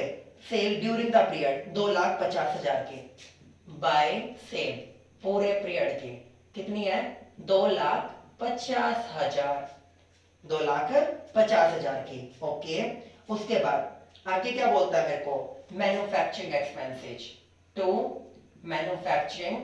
सेल ड्यूरिंग द पीरियड 2,50,000 की। बाय सेल पूरे पीरियड की कितनी है? 2,50,000। 2,50,000 की। ओके, उसके बाद आगे क्या बोलता है मेरे को, manufacturing expenses to manufacturing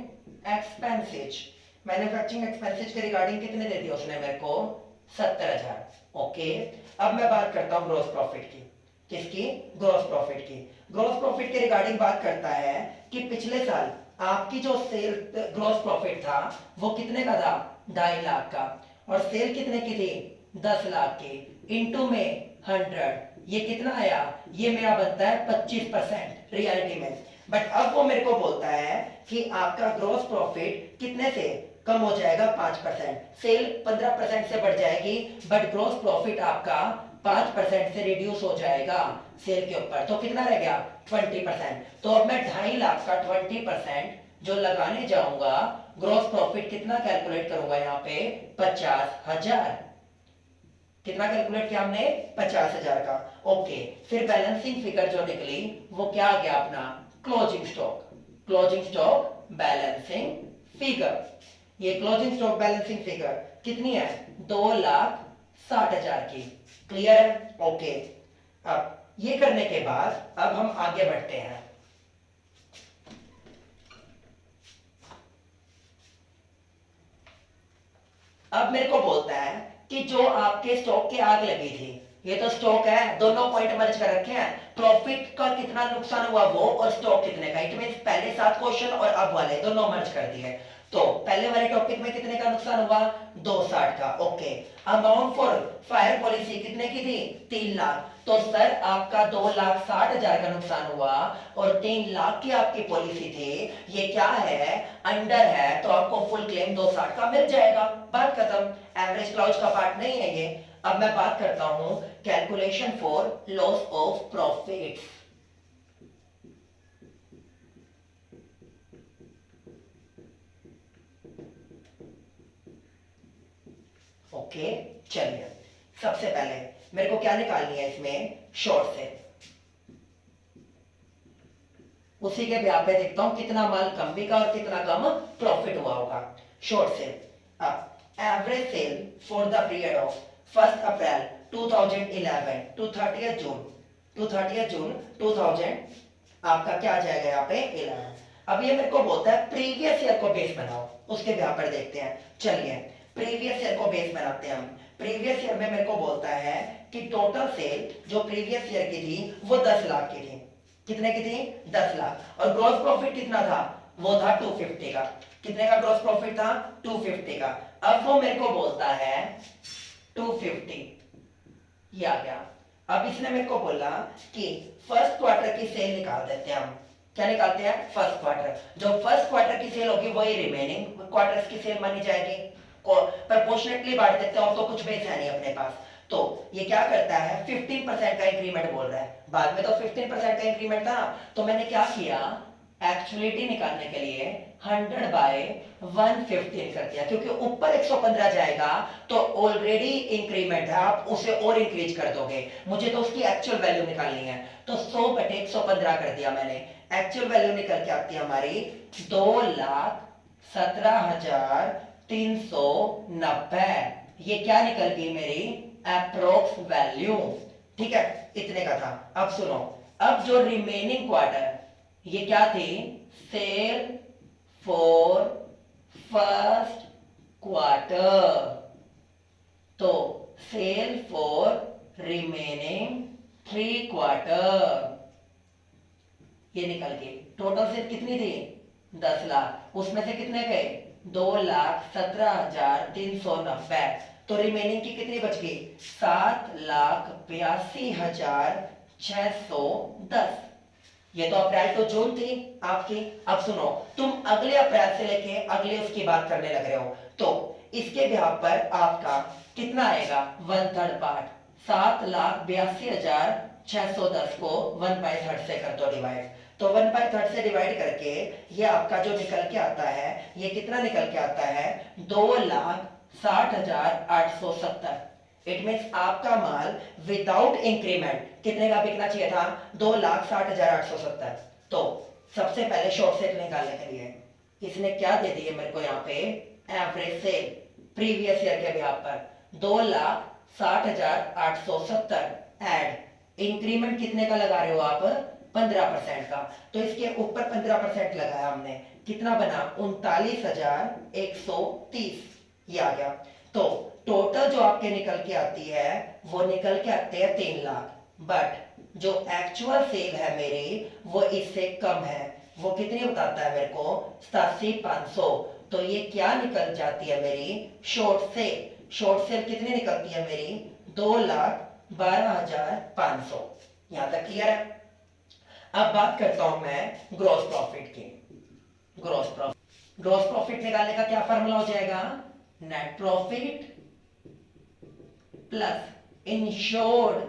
expenses. Manufacturing expenses के रिगार्डिंग कितने दे दिए उसने मेरे को, 70,000। ओके, अब मैं बात करता हूं ग्रॉस प्रॉफिट की। किसकी? ग्रॉस प्रॉफिट की। ग्रॉस प्रॉफिट के रिगार्डिंग बात करता है कि पिछले साल आपकी जो सेल ग्रॉस प्रॉफिट था वो कितने का था, 2.5 लाख का, और सेल कितने की थी, 10 लाख की, इनटू में 100, ये कितना आया, ये मेरा बनता है 25% रियलिटी में। बट अब वो मेरे को बोलता है कि आपका ग्रॉस प्रॉफिट कितने से कम हो जाएगा, 5%। सेल 15% से बढ़ जाएगी, बट ग्रॉस प्रॉफिट आपका 5% से रिड्यूस हो जाएगा सेल के ऊपर, तो कितना रह गया, 20%। तो अब मैं 2.5 लाख का 20% जो लगाने जाऊंगा, ग्रॉस प्रॉफिट कितना कैलकुलेट करूंगा यहाँ पे, 50,000। कितना कैलकुलेट किया हमने, 50,000 का। ओके, फिर बैलेंसिंग फिगर जो निकली वो क्या आ गया अपना, closing stock. Closing stock balancing figure, ये क्लोजिंग स्टॉक बैलेंसिंग फिगर कितनी है, 2,60,000 की। क्लियर है? ओके, अब ये करने के बाद अब हम आगे बढ़ते हैं। अब मेरे को बोलता है कि जो आपके स्टॉक की आग लगी थी, ये तो स्टॉक है, दोनों पॉइंट मर्ज कर रखे हैं, प्रॉफिट का कितना नुकसान हुआ वो, और स्टॉक कितने का। इट मींस पहले 7 क्वेश्चन और अब वाले दोनों मर्ज कर दिए। तो पहले वाले टॉपिक में कितने का नुकसान हुआ, 260 का। Okay, amount for fire policy कितने की थी, 3 लाख। तो सर आपका 2,60,000 का नुकसान हुआ और 3 लाख की आपकी पॉलिसी थी, ये क्या है, अंडर है, तो आपको फुल क्लेम 260 का मिल जाएगा, बात खत्म। एवरेज क्लाउज का पार्ट नहीं है ये। अब मैं बात करता हूं calculation for loss of profits. Okay, चलिए सबसे पहले मेरे को क्या निकालनी है इसमें, शॉर्ट से। उसी के ब्याह पे देखता हूं कितना माल कम बिका और कितना कम प्रॉफिट हुआ होगा। शॉर्ट से, अब average sale for the period of 1 April 2011 to 30 June 2000 आपका क्या आ जाएगा यहाँ पे, 11। अब ये मेरे को बोलता है प्रीवियस ईयर को बेस बनाओ, उसके ब्याह पर देखते हैं। चलिए प्रीवियस ईयर को बेस बनाते हैं हम। प्रीवियस ईयर में मेरे को बोलता है कि टोटल सेल जो प्रीवियस ईयर की थी वो 10 लाख की थी। कितने की थी, 10 लाख। और ग्रॉस प्रॉफिट कितना था, वो था 250 का। कितने का ग्रॉस प्रॉफिट था, 250 का। अब वो मेरे को बोलता है 250, ये आ गया। अब इसने मेरे को बोला कि फर्स्ट क्वार्टर की सेल निकाल देते हैं हम। क्या निकालते हैं, फर्स्ट क्वार्टर। जो फर्स्ट क्वार्टर की सेल होगी वही रिमेनिंग क्वार्टर्स की सेल मानी जाएगी। प्रपोर्शनेटली बांट देते हैं, और तो कुछ बेस है नहीं अपने पास। तो ये क्या करता है, 15% का इंक्रीमेंट बोल रहा है। बाद में तो 15% का इंक्रीमेंट था, तो मैंने क्या किया, एक्चुअलिटी निकालने के लिए 100/115 कर दिया, क्योंकि ऊपर 115 जाएगा तो ऑलरेडी इंक्रीमेंट है, आप उसे और इंक्रीज कर दोगे, मुझे तो उसकी एक्चुअल वैल्यू निकालनी है। तो 100/115 कर दिया मैंने। एक्चुअल वैल्यू निकल के आती है हमारी 2,17,390। ये क्या निकल गई मेरी, अप्रोक्स वैल्यू। ठीक है, इतने का था। अब सुनो, अब जो रिमेनिंग क्वार्टर, ये क्या थी, सेल फॉर फर्स्ट क्वार्टर। तो सेल फॉर रिमेनिंग 3 क्वार्टर, ये निकल गई। टोटल सेल कितनी थी, 10 लाख। उसमें से कितने गए, 2,17,390। तो रिमेनिंग की कितनी बच गई, 7,82,610। ये तो अप्रैल टू जून थी आपकी। अब सुनो, तुम अगले अप्रैल से लेके अगले उसकी बात करने लग रहे हो, तो इसके बिहाफ पर आपका कितना आएगा, 1/3 पार्ट। 7,82,610 को 1/3 से कर दो डिवाइड। तो 1/3 से डिवाइड करके ये आपका जो निकल के आता है, ये कितना निकल के आता है, 2,60,870। इट मीन्स आपका माल विदाउट इंक्रीमेंट कितने का बिकना चाहिए था, 2,60,870। तो सबसे पहले शॉर्ट सेल निकालने के लिए इसने क्या दे दिए मेरे को यहाँ पे, एवरेज सेल प्रीवियस ईयर के बिहाफ पर 2,60,870 एड इंक्रीमेंट कितने का लगा रहे हो आप? 15% का। तो इसके ऊपर 15% लगाया हमने, कितना बना? 39,130, ये आ गया। तो टोटल जो आपके निकल के आती है वो निकल के आते हैं 3 लाख, बट जो एक्चुअल सेल है मेरी वो इससे कम है। वो कितनी बताता है मेरे को? 87,500। तो ये क्या निकल जाती है मेरी? Short cell. शॉर्ट सेल कितनी निकलती है मेरी? 2,12,500। यहां तक क्लियर है? अब बात करता हूं मैं ग्रॉस प्रॉफिट की। ग्रॉस प्रॉफिट निकालने का क्या फार्मूला हो जाएगा? Net profit plus insured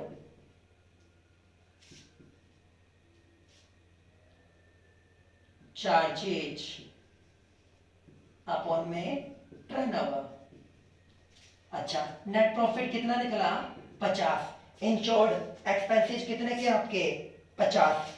charges upon में टर्नओवर। अच्छा, नेट प्रॉफिट कितना निकला? 50। इंश्योर्ड एक्सपेंसेस कितने के आपके? 50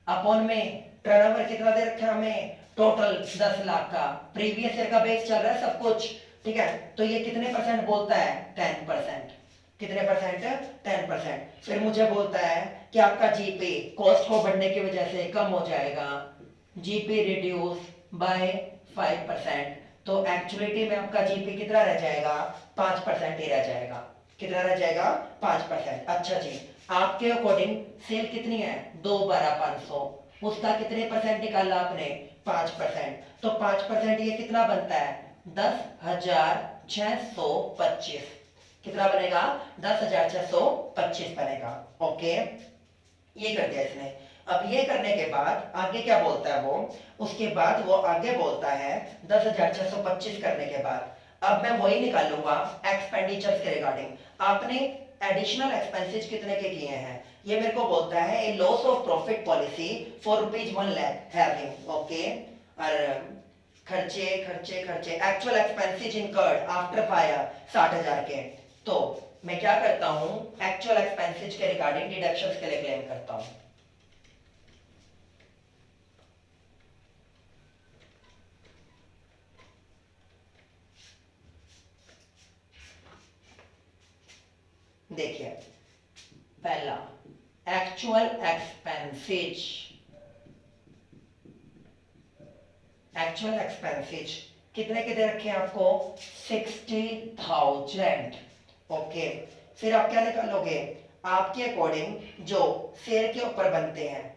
अपॉन में टर्नओवर कितना दे रखा है हमें? टोटल 10 लाख का। प्रीवियस ईयर का बेस चल रहा है सब कुछ, ठीक है। तो ये कितने परसेंट बोलता है? 10%। कितने परसेंट? 10%। फिर मुझे बोलता है कि आपका जीपी कॉस्ट को बढ़ने की वजह से कम हो जाएगा, जीपी रिड्यूस बाय 5%। तो एक्चुअलिटी में आपका जीपी कितना रह जाएगा? 5% ही रह जाएगा। कितना रह जाएगा? 5%। अच्छा जी, आपके अकॉर्डिंग सेल कितनी है? 2,12,500। उसका कितने परसेंट निकाला आपने? 5%। तो 5% ये कितना बनता है? 10,625। कितना बनेगा? 10,625 बनेगा। ओके, ये कर दिया इसने। अब ये करने के बाद आगे क्या बोलता है वो? उसके बाद वो आगे बोलता है 10,625 करने के बाद अब मैं वही निकालूंगा एक्सपेंडिचर्स के रिगार्डिंग। आपने एडिशनल एक्सपेंसेस कितने के किए हैं? ये मेरे को बोलता है a loss of profit policy for ₹1 lakh having. Okay, और खर्चे खर्चे खर्चे actual expenses incurred after fire 60,000 के। तो मैं क्या करता हूं? एक्चुअल एक्सपेंसेस के रिगार्डिंग डिडक्शंस के लिए क्लेम करता हूं। देखिए, पहला एक्चुअल एक्सपेंसेस। एक्चुअल एक्सपेंसेस कितने के दे रखे हैं आपको? 60,000। ओके, फिर आप क्या निकालोगे? आपके अकॉर्डिंग जो सेल के ऊपर बनते हैं,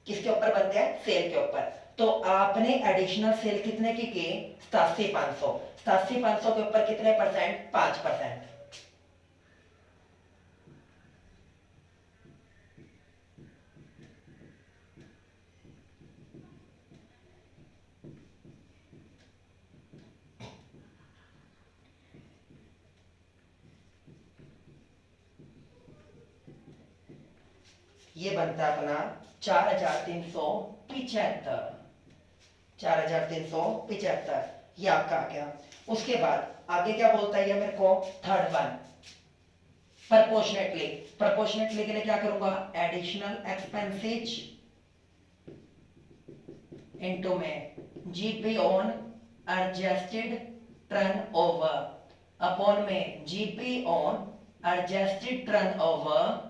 किसके ऊपर बनते हैं? सेल के ऊपर। तो आपने एडिशनल सेल कितने की? 87,500। 87,500 के ऊपर कितने परसेंट? 5%। ये बनता है अपना 4,375। 4,375 ये आपका आ गया। उसके बाद आगे क्या बोलता है ये मेरे को? Third one, proportionately. प्रपोर्शनेटली के लिए क्या करूंगा? एडिशनल एक्सपेंसेज इनटू में GP on adjusted turnover upon में GP on adjusted turnover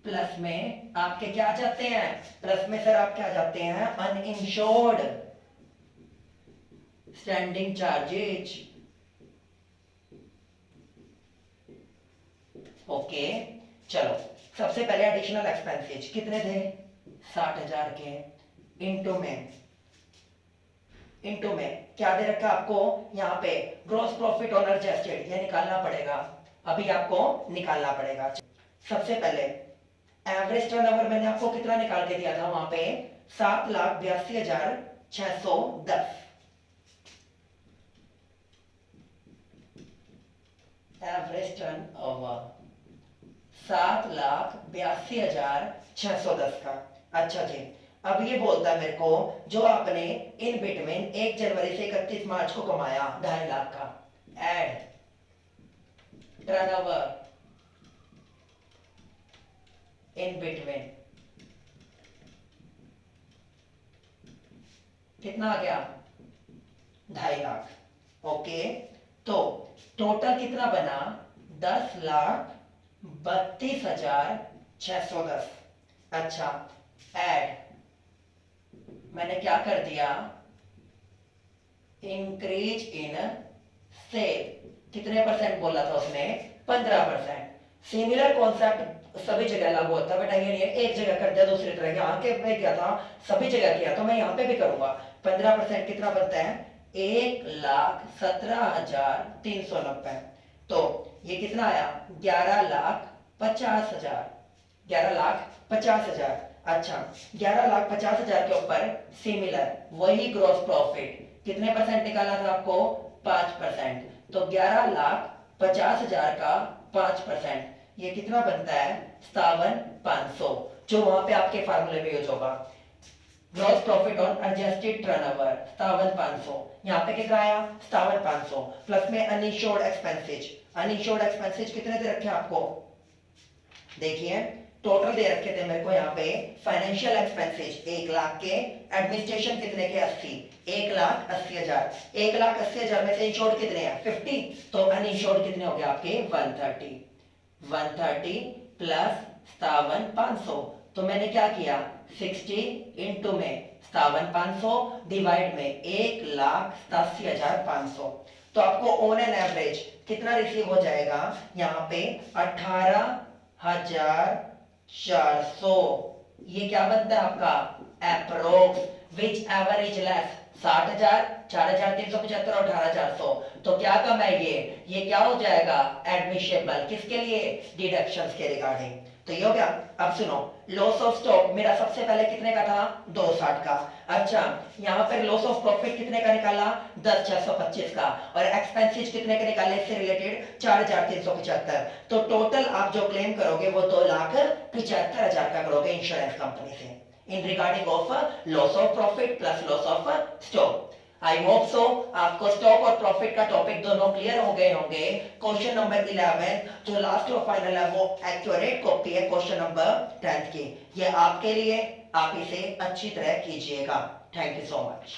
plus में आपके क्या आ जाते हैं? प्लस में सर आपके आ जाते हैं अनइंश्योर्ड स्टैंडिंग चार्जेज। ओके, चलो सबसे पहले एडिशनल एक्सपेंसेज कितने थे? 60,000 के। इनटू में क्या दे रखा आपको? यहाँ पे ग्रॉस प्रॉफिट ऑन एडजस्टेड, ये निकालना पड़ेगा, अभी आपको निकालना पड़ेगा। सबसे पहले एवरेज टर्नओवर मैंने आपको कितना निकाल के दिया था वहां पे? 7,82,610। एवरेज टर्नओवर 7,82,610 का। अच्छा जी, अब ये बोलता है मेरे को जो आपने इन बिटवीन 1 जनवरी से 31 मार्च को कमाया 2.5 लाख का, एड टर्नओवर इन बिटवीन कितना आ गया? 2.5 लाख। ओके, तो टोटल कितना बना? 10,00,000 32,610। अच्छा, ऐड, मैंने क्या कर दिया, इंक्रीज इन सेल, कितने परसेंट बोला था उसने, 15%। सिमिलर कॉन्सेप्ट सभी जगह लागू होता है बेटा, ये नहीं है एक जगह कर दिया दूसरी तरह, यहाँ के मैं क्या था सभी जगह किया तो मैं यहाँ पे भी करूंगा। 15% कितना बनता है, 1,17,390। तो ये कितना आया, 11,50,000, 11,50,000। अच्छा, 11,50,000 के ऊपर सिमिलर वही ग्रॉस प्रॉफिट कितने परसेंट निकाला था आपको, 5%। तो 11,50,000 का 5%, ये कितना बनता है, 57,500, जो वहां पे आपके फार्मूले में यूज होगा। Gross profit on adjusted turnover 57,500, यहाँ पे कितना आया, 57,500 प्लस में अनइंश्योर्ड एक्सपेंसेज। अनइंश्योर्ड एक्सपेंसेज कितने दे रखे आपको, देखिए टोटल दे रखे थे मेरे को यहाँ पे, फाइनेंशियल एक्सपेंसेज 1 लाख के, एडमिनिस्ट्रेशन कितने के 80, 1,80,000। 1,80,000 में से इंश्योर्ड कितने हैं 50, तो अनइंश्योर्ड कितने हो गए आपके 130 प्लस 57,500। तो मैंने क्या किया, 60 इंटू में 57,500 डिवाइड में 1,87,500। तो आपको ऑन एन एवरेज कितना रिसीव हो जाएगा, यहाँ पे 18,400। ये क्या बनता है आपका, approx, which ever is less, 60,000, 4,375 और 18,400। तो क्या कम है ये क्या हो जाएगा, एडमिशेबल, किसके लिए, डिडक्शंस के रिगार्डिंग। तो ये हो गया। अब सुनो, लॉस ऑफ स्टॉक मेरा सबसे पहले कितने का था, 260 का। अच्छा, यहाँ पर लॉस ऑफ प्रॉफिट कितने का निकाला, 10,625 का, और एक्सपेंसेस कितने के निकाले इससे रिलेटेड, 4,375। तो टोटल आप जो क्लेम करोगे वो 2,75,000 का करोगे इंश्योरेंस कंपनी से, इन regarding of loss of profit plus loss of stock. I hope so आपको स्टॉक और प्रॉफिट का टॉपिक दोनों क्लियर हो गए होंगे। क्वेश्चन नंबर 11 जो लास्ट और फाइनल है वो एक्यूरेट कॉपी है क्वेश्चन नंबर 10 की, ये आपके लिए, आप इसे अच्छी तरह कीजिएगा। Thank you so much.